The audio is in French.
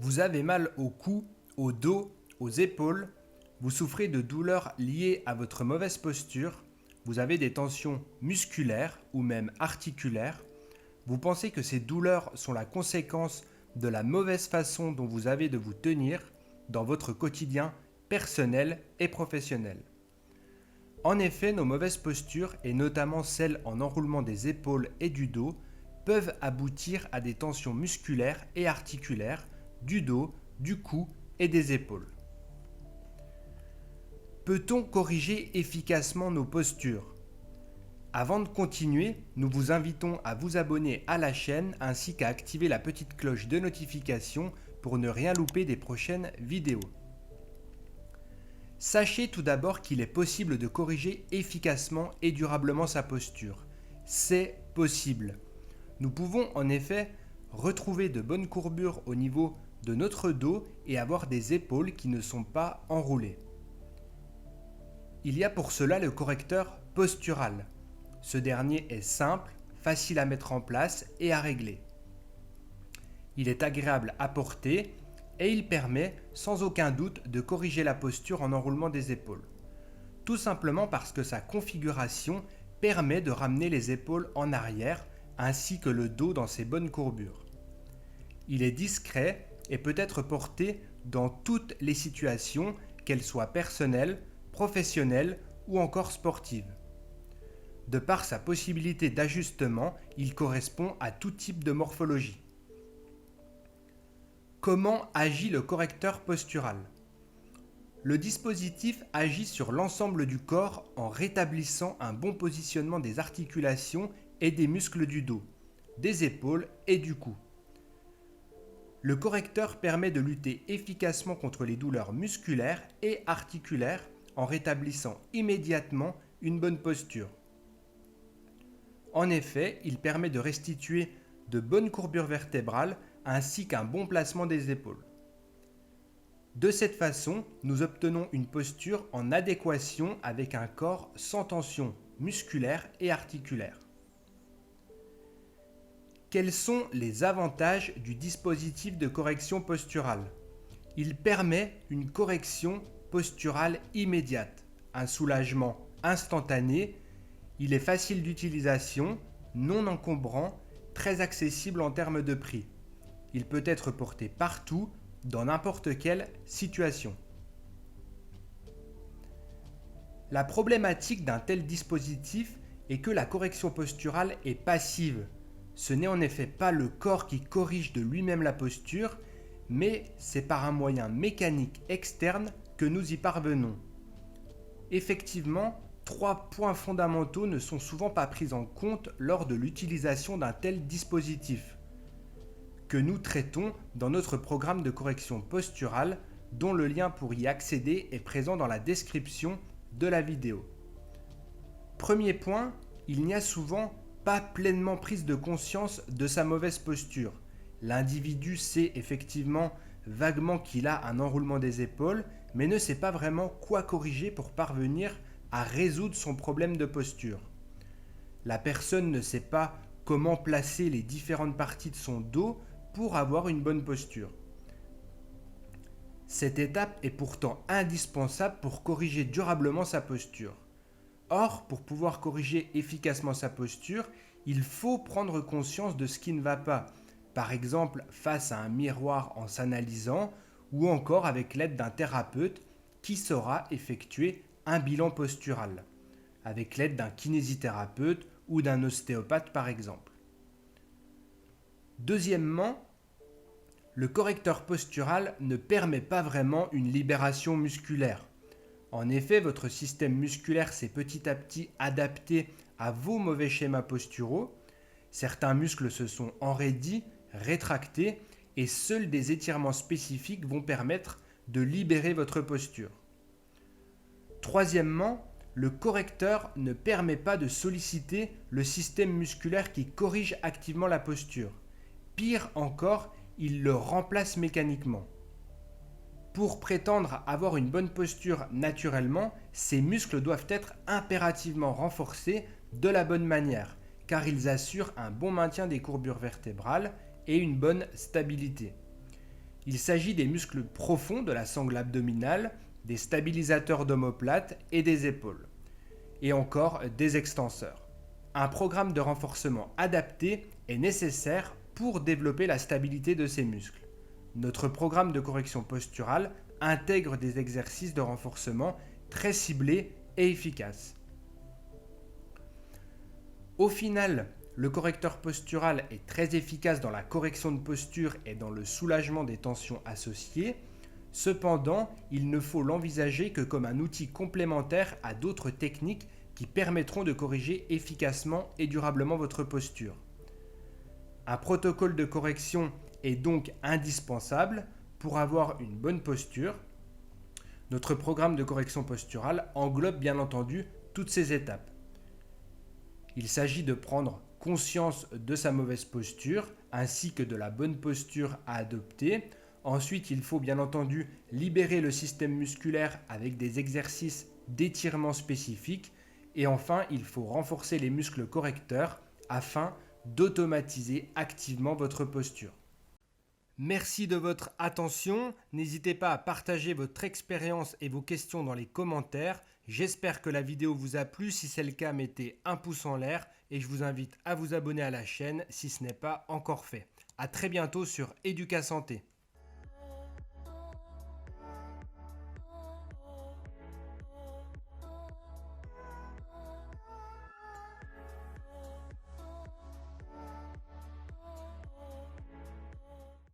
Vous avez mal au cou, au dos, aux épaules, vous souffrez de douleurs liées à votre mauvaise posture, vous avez des tensions musculaires ou même articulaires, vous pensez que ces douleurs sont la conséquence de la mauvaise façon dont vous avez de vous tenir dans votre quotidien personnel et professionnel. En effet, nos mauvaises postures, et notamment celles en enroulement des épaules et du dos, peuvent aboutir à des tensions musculaires et articulaires du dos, du cou et des épaules. Peut-on corriger efficacement nos postures ? Avant de continuer, nous vous invitons à vous abonner à la chaîne ainsi qu'à activer la petite cloche de notification pour ne rien louper des prochaines vidéos. Sachez tout d'abord qu'il est possible de corriger efficacement et durablement sa posture. C'est possible. Nous pouvons en effet retrouver de bonnes courbures au niveau de notre dos et avoir des épaules qui ne sont pas enroulées. Il y a pour cela le correcteur postural. Ce dernier est simple, facile à mettre en place et à régler. Il est agréable à porter et il permet sans aucun doute de corriger la posture en enroulement des épaules. Tout simplement parce que sa configuration permet de ramener les épaules en arrière ainsi que le dos dans ses bonnes courbures. Il est discret et peut être porté dans toutes les situations, qu'elles soient personnelles, professionnelles ou encore sportives. De par sa possibilité d'ajustement, il correspond à tout type de morphologie. Comment agit le correcteur postural ? Le dispositif agit sur l'ensemble du corps en rétablissant un bon positionnement des articulations et des muscles du dos, des épaules et du cou. Le correcteur permet de lutter efficacement contre les douleurs musculaires et articulaires en rétablissant immédiatement une bonne posture. En effet, il permet de restituer de bonnes courbures vertébrales ainsi qu'un bon placement des épaules. De cette façon, nous obtenons une posture en adéquation avec un corps sans tension musculaire et articulaire. Quels sont les avantages du dispositif de correction posturale ? Il permet une correction posturale immédiate, un soulagement instantané, il est facile d'utilisation, non encombrant, très accessible en termes de prix. Il peut être porté partout, dans n'importe quelle situation. La problématique d'un tel dispositif est que la correction posturale est passive. Ce n'est en effet pas le corps qui corrige de lui-même la posture, mais c'est par un moyen mécanique externe que nous y parvenons. Effectivement, 3 points fondamentaux ne sont souvent pas pris en compte lors de l'utilisation d'un tel dispositif, que nous traitons dans notre programme de correction posturale, dont le lien pour y accéder est présent dans la description de la vidéo. Premier point, il n'y a souvent pas pleinement prise de conscience de sa mauvaise posture. L'individu sait effectivement vaguement qu'il a un enroulement des épaules, mais ne sait pas vraiment quoi corriger pour parvenir à résoudre son problème de posture. La personne ne sait pas comment placer les différentes parties de son dos pour avoir une bonne posture. Cette étape est pourtant indispensable pour corriger durablement sa posture. Or, pour pouvoir corriger efficacement sa posture, il faut prendre conscience de ce qui ne va pas, par exemple face à un miroir en s'analysant ou encore avec l'aide d'un thérapeute qui saura effectuer un bilan postural, avec l'aide d'un kinésithérapeute ou d'un ostéopathe par exemple. Deuxièmement, le correcteur postural ne permet pas vraiment une libération musculaire. En effet, votre système musculaire s'est petit à petit adapté à vos mauvais schémas posturaux. Certains muscles se sont enraidis, rétractés, et seuls des étirements spécifiques vont permettre de libérer votre posture. Troisièmement, le correcteur ne permet pas de solliciter le système musculaire qui corrige activement la posture. Pire encore, il le remplace mécaniquement. Pour prétendre avoir une bonne posture naturellement, ces muscles doivent être impérativement renforcés de la bonne manière, car ils assurent un bon maintien des courbures vertébrales et une bonne stabilité. Il s'agit des muscles profonds de la sangle abdominale, des stabilisateurs d'omoplate et des épaules, et encore des extenseurs. Un programme de renforcement adapté est nécessaire pour développer la stabilité de ces muscles. Notre programme de correction posturale intègre des exercices de renforcement très ciblés et efficaces. Au final, le correcteur postural est très efficace dans la correction de posture et dans le soulagement des tensions associées. Cependant, il ne faut l'envisager que comme un outil complémentaire à d'autres techniques qui permettront de corriger efficacement et durablement votre posture. Un protocole de correction est donc indispensable pour avoir une bonne posture. Notre programme de correction posturale englobe bien entendu toutes ces étapes. Il s'agit de prendre conscience de sa mauvaise posture ainsi que de la bonne posture à adopter. Ensuite, il faut bien entendu libérer le système musculaire avec des exercices d'étirement spécifiques. Et enfin, il faut renforcer les muscles correcteurs afin d'automatiser activement votre posture. Merci de votre attention. N'hésitez pas à partager votre expérience et vos questions dans les commentaires. J'espère que la vidéo vous a plu. Si c'est le cas, mettez un pouce en l'air et je vous invite à vous abonner à la chaîne si ce n'est pas encore fait. À très bientôt sur Educa Santé.